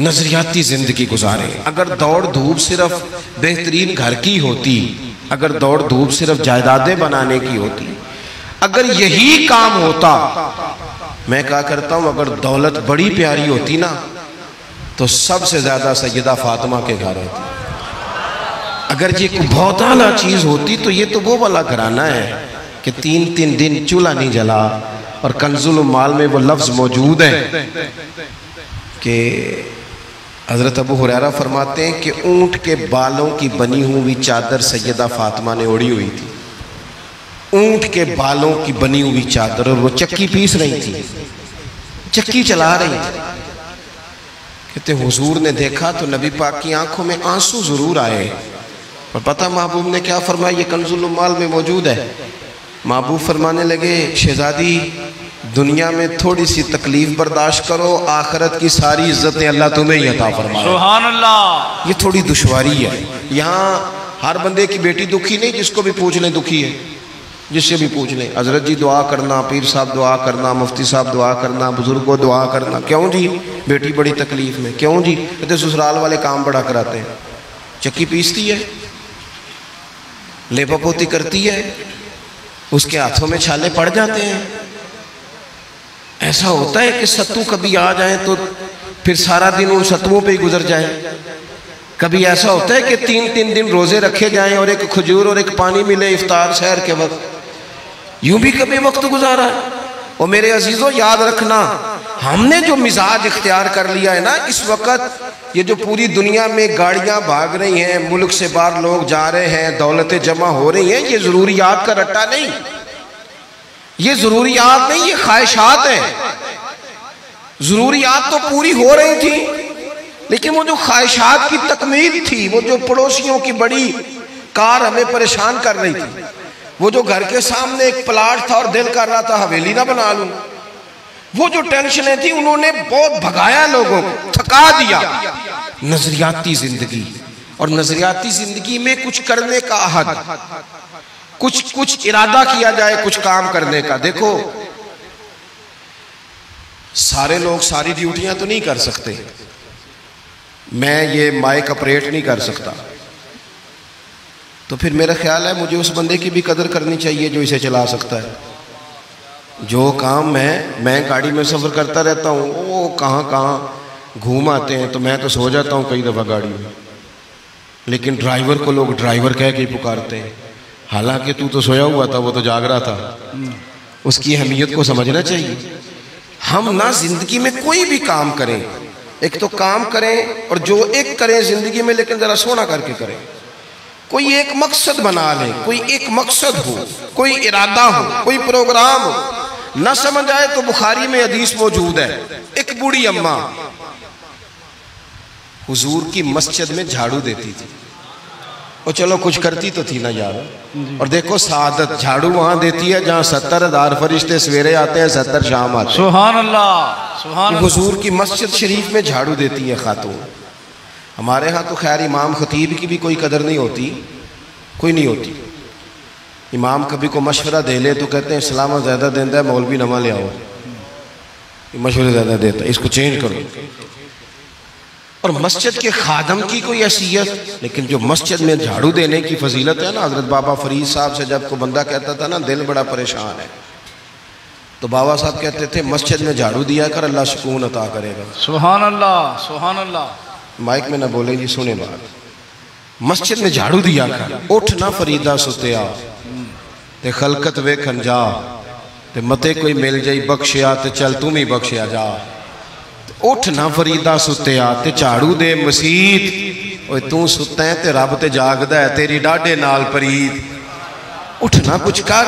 नजरियाती जिंदगी गुजारे। अगर दौड़ धूप सिर्फ बेहतरीन घर की होती, अगर दौड़ धूप सिर्फ जायदादें बनाने की होती, अगर यही काम होता, मैं क्या करता हूं, अगर दौलत बड़ी प्यारी होती ना तो सबसे ज्यादा सैयदा फातिमा के घर होती। अगर ये बहुत आला चीज होती तो ये तो वो वाला घराना है कि 3-3 दिन चूल्हा नहीं जला। और कंजुल माल में वो लफ्ज मौजूद है कि हजरत अबू हुरैरा फरमाते हैं कि ऊंट के बालों की बनी हुई चादर सैयदा फातिमा ने ओढ़ी हुई थी। ऊंट के बालों की बनी हुई चादर, और वो चक्की पीस रही थी, चक्की चला रही थी। कहते हुजूर ने देखा तो नबी पाक की आंखों में आंसू जरूर आए। और पता महबूब ने क्या फरमाया, ये कंजुल माल में मौजूद है। महबूब फरमाने लगे, शहजादी दुनिया में थोड़ी सी तकलीफ बर्दाश्त करो, आखिरत की सारी इज्जतें अल्लाह तुम्हें ही अता फरमाए। सुभान अल्लाह। ये थोड़ी दुश्वारी है। यहाँ हर बंदे की बेटी दुखी नहीं, जिसको भी पूछ लें दुखी है, जिससे भी पूछ लें, हजरत जी दुआ करना, पीर साहब दुआ करना, मुफ्ती साहब दुआ करना, बुजुर्गों दुआ करना। क्यों जी? बेटी बड़ी तकलीफ में। क्यों जी? कहते ससुराल वाले काम बड़ा कराते हैं, चक्की पीसती है, लेपा पोती करती है, उसके हाथों में छाले पड़ जाते हैं। ऐसा होता है कि सत्तू कभी आ जाए तो फिर सारा दिन उन सत्तुओं पे ही गुजर जाए। कभी ऐसा होता है कि 3-3 दिन रोजे रखे जाएं और एक खजूर और एक पानी मिले इफ्तार शहर के वक्त। यूं भी कभी वक्त गुजारा है। और मेरे अजीजों याद रखना, हमने जो मिजाज इख्तियार कर लिया है ना इस वक्त, ये जो पूरी दुनिया में गाड़ियां भाग रही हैं, मुल्क से बाहर लोग जा रहे हैं, दौलतें जमा हो रही हैं, ये जरूरियात का रट्टा नहीं, ये जरूरियात नहीं, ये ख्वाहिशात है। जरूरियात तो पूरी हो रही थी, लेकिन वो जो ख्वाहिशात की तकमील थी, वो जो पड़ोसियों की बड़ी कार हमें परेशान कर रही थी, वो जो घर के सामने एक प्लाट था और दिल कर रहा था हवेली ना बना लूं, वो जो टेंशनें थी, उन्होंने बहुत भगाया लोगों को, थका दिया। नजरियाती जिंदगी, और नजरियाती जिंदगी में कुछ करने का अहद, कुछ इरादा किया जाए कुछ काम करने का। देखो सारे लोग सारी ड्यूटियां तो नहीं कर सकते, मैं ये माइक ऑपरेट नहीं कर सकता, तो फिर मेरा ख्याल है मुझे उस बंदे की भी कदर करनी चाहिए जो इसे चला सकता है। जो काम मैं गाड़ी में सफ़र करता रहता हूँ, वो कहाँ घूम आते हैं, तो मैं तो सो जाता हूँ कई दफ़ा गाड़ी में, लेकिन ड्राइवर को लोग ड्राइवर कह के पुकारते हैं, हालांकि तू तो सोया हुआ था, वो तो जाग रहा था। उसकी अहमियत को समझना चाहिए। हम ना जिंदगी में कोई भी काम करें, एक तो काम करें, और जो एक करें जिंदगी में, लेकिन जरा सोना करके करें। कोई एक मकसद बना ले, कोई एक मकसद हो, कोई इरादा हो, कोई प्रोग्राम हो। न समझ आए तो बुखारी में हदीस मौजूद है, एक बूढ़ी अम्मा हुजूर की मस्जिद में झाड़ू देती थी, और चलो कुछ करती तो थी ना यार। और देखो सादत, झाड़ू वहां देती है जहां 70,000 फरिश्ते सवेरे आते हैं, 70 शाम आते हैं। सुभान अल्लाह, सुभान अल्लाह। हुजूर की मस्जिद शरीफ में झाड़ू देती है खातून। हमारे यहाँ तो खैर इमाम खतीब की भी कोई कदर नहीं होती, कोई नहीं होती। इमाम कभी को मशवरा दे ले तो कहते हैं इस्लाम ज़्यादा देता है, मौलवी नमा ले आओ, मशवरे ज़्यादा देता है, इसको चेंज करो। और मस्जिद के खादम की कोई हैसियत, लेकिन जो मस्जिद में झाड़ू देने की फजीलत है ना, हजरत बाबा फरीद साहब से जब को बंदा कहता था ना दिल बड़ा परेशान है, तो बाबा साहब कहते थे मस्जिद में झाड़ू दिया कर, अल्लाह सुकून अता करेगा। सुभान अल्लाह, सुभान अल्लाह। माइक में ना बोले जी, सुने बात। मस्जिद में झाड़ू दिया कर, उठ ना फरीदा सुतिया ते खलकत वेखन जा, ते मते कोई मिल जाई बख्शिया ते चल तुम ही बख्शिया जा। उठ ना फरीदा सुतिया ते झाड़ू दे मसीत, ओए तू सुता है ते रब ते जागदा है, तेरी डाढे नाल परीत। उठ ना कुछ कर।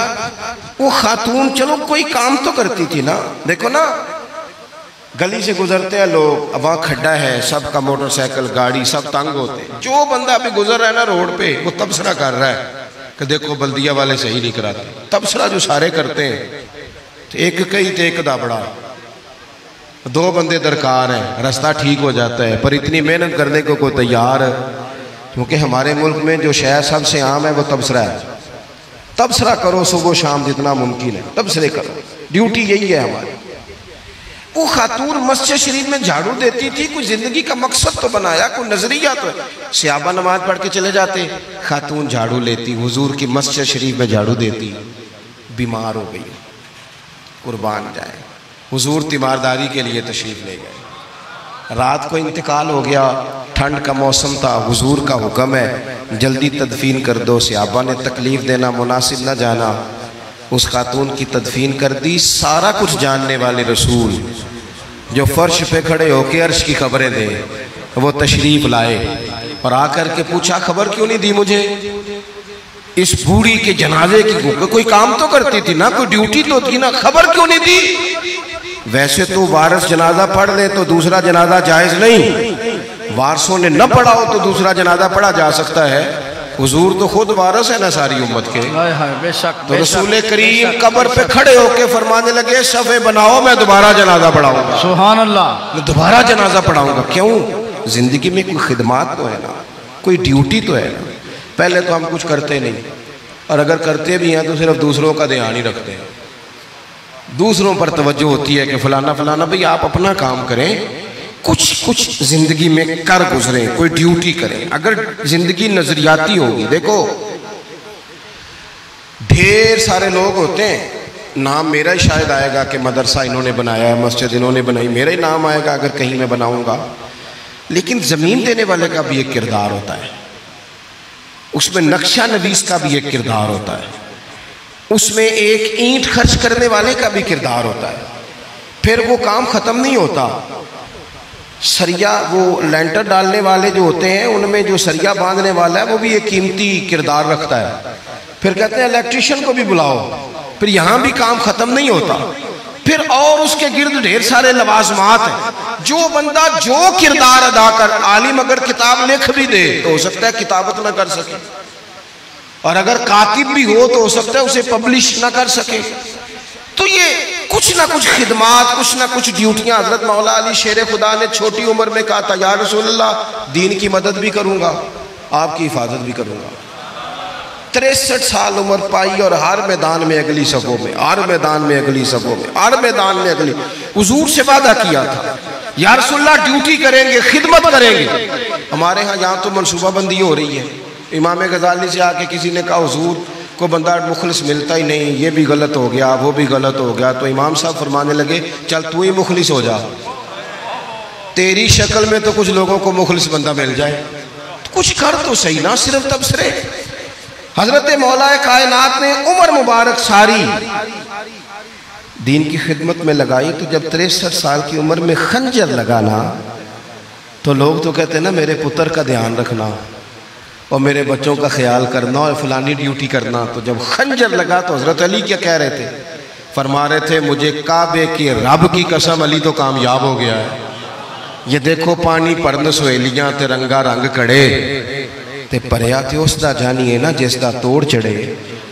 वो खातून चलो कोई काम तो करती थी ना। देखो ना गली से गुजरते हैं लोग, वहाँ खड्डा है, सबका मोटरसाइकिल गाड़ी सब तंग होते हैं। जो बंदा अभी गुजर रहा है ना रोड पे, वो तबसरा कर रहा है कि देखो बल्दिया वाले सही नहीं कराते। तबसरा जो सारे करते हैं, तो एक कई तो एक दाबड़ा, दो बंदे दरकार हैं, रास्ता ठीक हो जाता है। पर इतनी मेहनत करने को कोई तैयार, क्योंकि हमारे मुल्क में जो शहर सबसे आम है वो तबसरा है। तबसरा करो सुबह शाम जितना मुमकिन है, तबसरे करो, ड्यूटी यही है हमारी। वो खातून मस्जिद शरीफ में झाड़ू देती थी, कोई जिंदगी का मकसद तो बनाया, कोई नजरिया तो है। सहाबा नमाज पढ़ के चले जाते, खातून झाड़ू लेती, हुजूर की मस्जिद शरीफ में झाड़ू देती, बीमार हो गई, कुर्बान जाए, हुजूर तीमारदारी के लिए तशरीफ ले गए। रात को इंतकाल हो गया, ठंड का मौसम था, हुजूर का हुक्म है जल्दी तदफीन कर दो। सहाबा ने तकलीफ देना मुनासिब न जाना, उस खातून की तदफीन कर दी। सारा कुछ जानने वाले रसूल जो फर्श पे खड़े होके अर्श की खबरें दे, वो तशरीफ लाए और आकर के पूछा खबर क्यों नहीं दी मुझे, इस बूढ़ी के जनाजे की कोई काम तो करती थी ना, कोई ड्यूटी तो थी ना, खबर क्यों नहीं दी। वैसे तो वारिस जनाजा पढ़ ले तो दूसरा जनाजा जायज नहीं, वारसों ने न पढ़ा हो तो दूसरा जनाजा पढ़ा जा सकता है। हुजूर तो खुद वारिस है ना सारी उम्मत के। बेशक, तो रसूल करीम कब्र पे खड़े होके फरमाने लगे सफ़े बनाओ, मैं दोबारा जनाजा पढ़ाऊंगा। सुभान अल्लाह, मैं दोबारा जनाजा पढ़ाऊंगा। क्यों? जिंदगी में कोई खिदमत तो है ना, कोई ड्यूटी तो है ना। पहले तो हम कुछ करते नहीं, और अगर करते भी हैं तो सिर्फ दूसरों का ध्यान ही रखते हैं, दूसरों पर तवज्जो होती है कि फलाना फलाना। भाई आप अपना काम करें, कुछ जिंदगी में कर गुजरे, कोई ड्यूटी करें। अगर जिंदगी नजरियाती होगी, देखो ढेर सारे लोग होते हैं, नाम मेरा ही शायद आएगा कि मदरसा इन्होंने बनाया है, मस्जिद इन्होंने बनाई, मेरा ही नाम आएगा अगर कहीं मैं बनाऊंगा। लेकिन जमीन देने वाले का भी एक किरदार होता है, उसमें नक्शा नवीस का भी एक किरदार होता है, उसमें एक ईंट खर्च करने वाले का भी किरदार होता है। फिर वो काम खत्म नहीं होता। सरिया, वो लेंटर डालने वाले जो होते हैं, उनमें जो सरिया बांधने वाला है वो भी एक कीमती किरदार रखता है। फिर कहते हैं इलेक्ट्रिशियन को भी बुलाओ, फिर यहाँ भी काम खत्म नहीं होता। फिर और उसके गिर्द ढेर सारे लवाजमात हैं। जो बंदा जो किरदार अदा कर, आलिम अगर किताब लिख भी दे तो हो सकता है किताबत ना कर सके, और अगर कातिब भी हो तो हो सकता है उसे पब्लिश ना कर सके। तो ये कुछ ना कुछ खिदमात, कुछ ना कुछ ड्यूटियां। हजरत मौला अली शेर खुदा ने छोटी उम्र में कहा था, या रसूलल्लाह दीन की मदद भी करूंगा, आपकी हिफाजत भी करूंगा। 63 साल उम्र पाई और हर मैदान में अगली सफों में, हर मैदान में अगली सफों में, हर मैदान में अगली। हुजूर से वादा किया था, या रसूलल्लाह ड्यूटी करेंगे, खिदमत करेंगे। हमारे यहाँ यहाँ तो मनसूबाबंदी हो रही है। इमाम गजाली से आके किसी ने कहा हुजूर को बंदा मुखलिस मिलता ही नहीं, ये भी गलत हो गया, वो भी गलत हो गया। तो इमाम साहब फरमाने लगे चल तू ही मुखलिस हो जा, तेरी शक्ल में तो कुछ लोगों को मुखलिस बंदा मिल जाए, तो कुछ कर तो सही ना, सिर्फ तबसरे। हजरत मौला कायनात ने उम्र मुबारक सारी दीन की खिदमत में लगाई। तो जब 63 साल की उम्र में खंजर लगाना, तो लोग तो कहते हैं ना मेरे पुत्र का ध्यान रखना और मेरे बच्चों का ख्याल करना और फलानी ड्यूटी करना। तो जब खंजर लगा तो हजरत अली क्या कह रहे थे? फरमा रहे थे मुझे काबे के रब की कसम, अली तो कामयाब हो गया है। ये देखो पानी परन सहेलियां ते रंगा रंग कड़े ते परया थे उसदा जानिए ना जिसदा तोड़ चढ़े।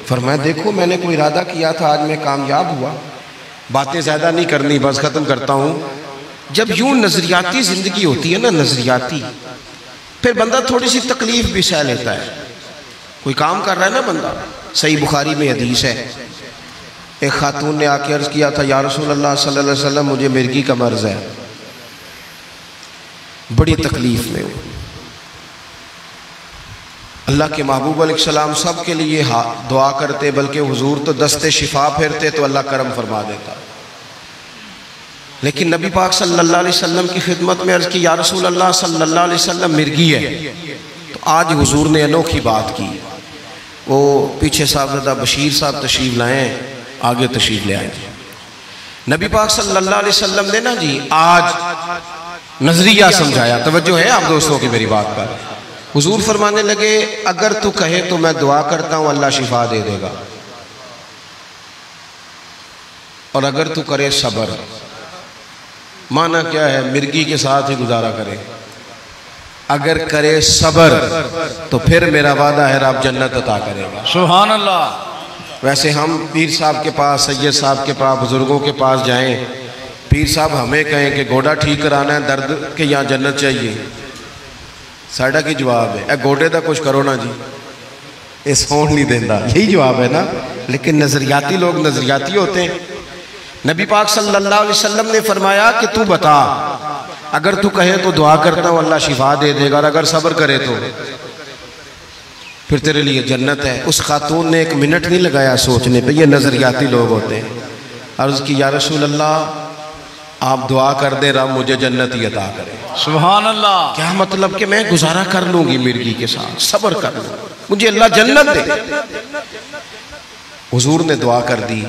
फरमाया देखो मैंने कोई इरादा किया था, आज मैं कामयाब हुआ। बातें ज़्यादा नहीं करनी, बस ख़त्म करता हूँ। जब यूँ नज़रियाती ज़िंदगी होती है ना, नज़रियाती, फिर बंदा थोड़ी सी तकलीफ भी सह लेता है। कोई काम कर रहा है ना बंदा, सही बुखारी में हदीस है, एक खातून ने आके अर्ज़ किया था, या रसूल अल्लाह सल्लल्लाहु अलैहि वसल्लम मुझे मिर्गी का मर्ज़ है, बड़ी तकलीफ में हूँ। अल्लाह के महबूब अलैहिस्सलाम सब के लिए दुआ करते, बल्कि हुजूर तो दस्ते शिफा फेरते तो अल्लाह करम फरमा देता। लेकिन नबी पाक सल्लल्लाहु अलैहि वसल्लम की खिदमत में अर्ज़ की, या रसूल अल्लाह सल्लल्लाहु अलैहि वसल्लम मिर्गी है। तो आज हुजूर ने अनोखी बात की। वो पीछे साहबजादा बशीर साहब तशरीफ़ लाए, आगे तशरीफ़ ले आए। नबी पाक सल्लल्लाहु अलैहि वसल्लम ने ना जी आज नजरिया समझाया। तवज्जो है आप दोस्तों की मेरी बात पर? हुजूर फरमाने लगे अगर तू कहे तो मैं दुआ करता हूँ अल्लाह शिफा दे देगा, और अगर तू करे सब्र। माना क्या है? मिर्गी के साथ ही गुजारा करे। अगर करे सब्र तो फिर मेरा वादा है रब जन्नत अता करेगा। सुभान अल्लाह। वैसे हम पीर साहब के पास, सैयद साहब के पास, बुजुर्गों के पास जाएं, पीर साहब हमें कहें कि गोडा ठीक कराना है दर्द के यहाँ जन्नत चाहिए, साड़ा की जवाब है गोडे का कुछ करो ना जी, ये सौन नहीं देता, यही जवाब है ना। लेकिन नजरियाती लोग नजरियाती होते हैं। नबी पाक सल्लल्लाहु अलैहि वसल्लम ने फरमाया कि तू बता, अगर तू कहे तो दुआ करता हूँ अल्लाह शिफा दे देगा, और अगर सब्र करे तो फिर तेरे लिए जन्नत है। उस खातून ने 1 मिनट नहीं लगाया सोचने पे, ये नजरियाती लोग होते हैं। अर्ज़ की या रसूल अल्लाह, आप दुआ कर दे रब मुझे जन्नत ही अता करे। सुभान अल्लाह। क्या मतलब कि मैं गुजारा कर लूंगी मिर्गी के साथ, सब्र कर लूँ, मुझे अल्लाह जन्नत दे। हुजूर ने दुआ कर दी।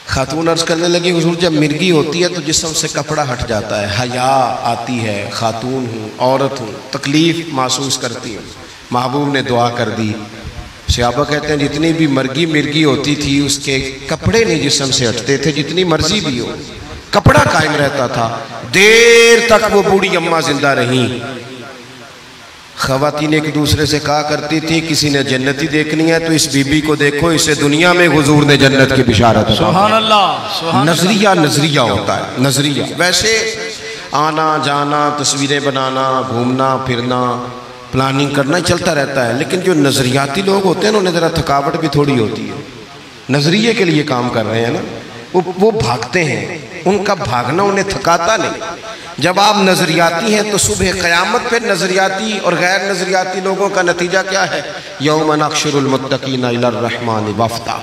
खातून अर्ज करने लगी, हुजूर जब मिर्गी होती है तो जिस्म से कपड़ा हट जाता है, हया आती है, खातून हूँ, औरत हूँ, तकलीफ महसूस करती हूँ। महबूब ने दुआ कर दी। सहाबा कहते हैं जितनी भी मिर्गी होती थी उसके कपड़े नहीं जिस्म से हटते थे, जितनी मर्जी भी हो कपड़ा कायम रहता था। देर तक वो बूढ़ी अम्मा जिंदा रही। ख़वातीन एक दूसरे से कहा करती थी, किसी ने जन्नती देखनी है तो इस बीबी को देखो, इसे दुनिया में हुजूर ने जन्नत की बिशारत। सुभान अल्लाह। नजरिया होता है, नजरिया। वैसे आना जाना, तस्वीरें बनाना, घूमना फिरना, प्लानिंग करना ही चलता रहता है, लेकिन जो नजरियाती लोग होते हैं उन्हें ज़रा थकावट भी थोड़ी होती है। नजरिए के लिए काम कर रहे हैं ना, वो भागते हैं, उनका भागना उन्हें थकाता नहीं। जब आप नजरियाती हैं तो सुबह क़यामत पे नजरियाती और गैर नजरियाती लोगों का नतीजा क्या है? यौम नहशुरुल मुत्तकीना इलर रहमानि वफ़दा।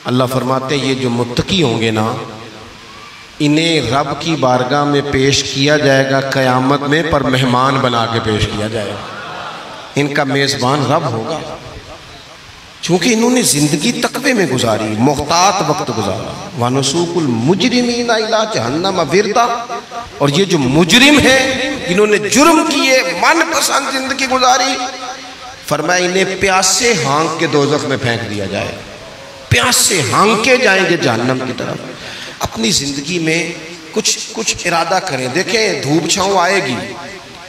अल्लाह फरमाते हैं ये जो मुत्तकी होंगे ना, इन्हें रब की बारगाह में पेश किया जाएगा क़यामत में, पर मेहमान बना के पेश किया जाएगा। इनका मेज़बान रब होगा, चूँकि इन्होंने ज़िंदगी तकवे में गुजारी, मुख्तात वक्त गुजारा। वनुसूकुल मुजरिमीना इला जहन्नम विरदा। और ये जो मुजरिम है, इन्होंने जुर्म किए, मनपसंद जिंदगी गुजारी, फरमाया इन्हें प्यासे हाँक के दोज़ख में फेंक दिया जाए। प्यासे हाँके जाएंगे जहन्नम की तरफ। अपनी ज़िंदगी में कुछ इरादा करें। देखें धूप छाँव आएगी।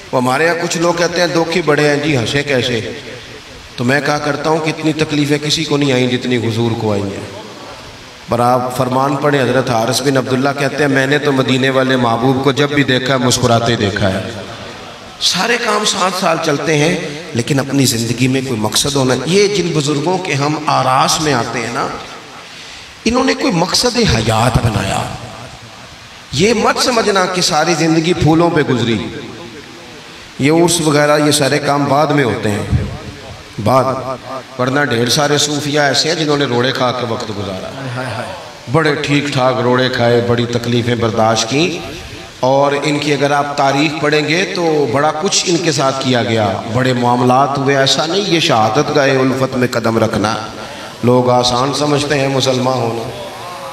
वो हमारे यहाँ कुछ लोग कहते हैं दुख ही बड़े हैं जी, हंसे कैसे। तो मैं कहा करता हूँ कि इतनी तकलीफ़ें किसी को नहीं आई जितनी हुजूर को आई हैं। पर आप फरमान पढ़े, हज़रत हारिस बिन अब्दुल्ला कहते हैं मैंने तो मदीने वाले महबूब को जब भी देखा है मुस्कुराते देखा है। सारे काम 7 साल चलते हैं, लेकिन अपनी ज़िंदगी में कोई मकसद होना। ये जिन बुज़ुर्गों के हम आरास में आते हैं ना, इन्होंने कोई मकसद हयात बनाया। ये मत समझना कि सारी ज़िंदगी फूलों पे गुजरी। ये उर्स वगैरह ये सारे काम बाद में होते हैं, बाद। वरना ढेर सारे सूफिया ऐसे हैं जिन्होंने रोड़े खा के वक्त गुजारा। बड़े ठीक ठाक रोड़े खाए, बड़ी तकलीफ़ें बर्दाश्त की, और इनकी अगर आप तारीख़ पढ़ेंगे तो बड़ा कुछ इनके साथ किया गया, बड़े मामलात हुए। ऐसा नहीं ये शहादत गए उल्फत में कदम रखना लोग आसान समझते हैं मुसलमान होना।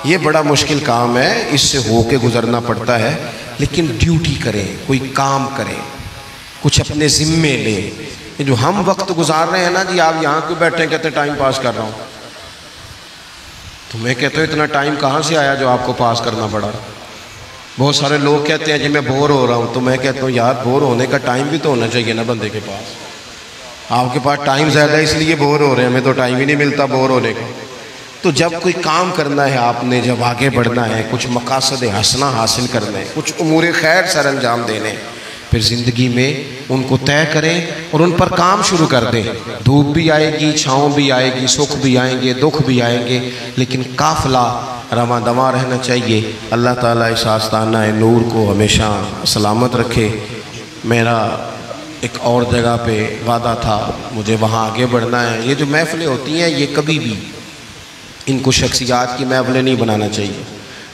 ये बड़ा मुश्किल काम है, इससे हो के गुजरना पड़ता है। लेकिन ड्यूटी करें, कोई काम करें, कुछ अपने ज़िम्मे लें। ये जो हम वक्त गुजार रहे हैं ना जी, आप यहाँ क्यों बैठे कहते टाइम पास कर रहा हूँ, तो मैं कहता हूँ इतना टाइम कहाँ से आया जो आपको पास करना पड़ा। बहुत सारे लोग कहते हैं जी मैं बोर हो रहा हूँ, तो मैं कहता हूँ यार बोर होने का टाइम भी तो होना चाहिए ना बंदे के पास। आपके पास टाइम ज़्यादा है इसलिए बोर हो रहे हैं, हमें तो टाइम ही नहीं मिलता बोर होने का। तो जब कोई काम करना है आपने, जब आगे बढ़ना है, कुछ मकासद हसना हासिल करना है, कुछ उमूर खैर सर अंजाम देने, फिर ज़िंदगी में उनको तय करें और उन पर काम शुरू कर दें। धूप भी आएगी, छाँव भी आएगी, सुख भी आएंगे, दुख भी आएंगे, लेकिन काफ़िला रवां दवां रहना चाहिए। अल्लाह ताला इस आस्ताना नूर को हमेशा सलामत रखे। मेरा एक और जगह पे वादा था, मुझे वहाँ आगे बढ़ना है। ये जो महफ़िलें होती हैं ये कभी भी इनको शख्सियात की महफ़िलें नहीं बनाना चाहिए।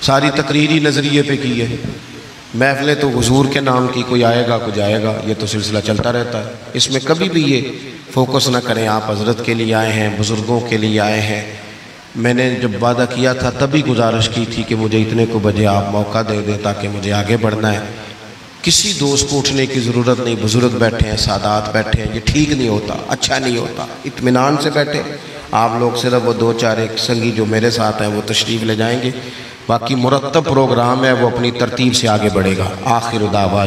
सारी तकरीरी नज़रिए पे की है महफ़िलें, तो हुजूर के नाम की, कोई आएगा कोई जाएगा, ये तो सिलसिला चलता रहता है। इसमें कभी भी ये फोकस ना करें। आप हज़रत के लिए आए हैं, बुज़ुर्गों के लिए आए हैं। मैंने जब वादा किया था तभी गुजारिश की थी कि मुझे इतने को बजे आप मौका दे दें ताकि मुझे आगे बढ़ना है। किसी दोस्त को उठने की ज़रूरत नहीं। बुज़ुर्ग बैठे हैं, सादात बैठे हैं, ये ठीक नहीं होता, अच्छा नहीं होता। इत्मीनान से बैठे आप लोग। सिर्फ वो 2-4 एक संगी जो मेरे साथ हैं वो तशरीफ़ ले जाएंगे, बाकी मुरत्तब प्रोग्राम है वो अपनी तरतीब से आगे बढ़ेगा। आखिर दावा।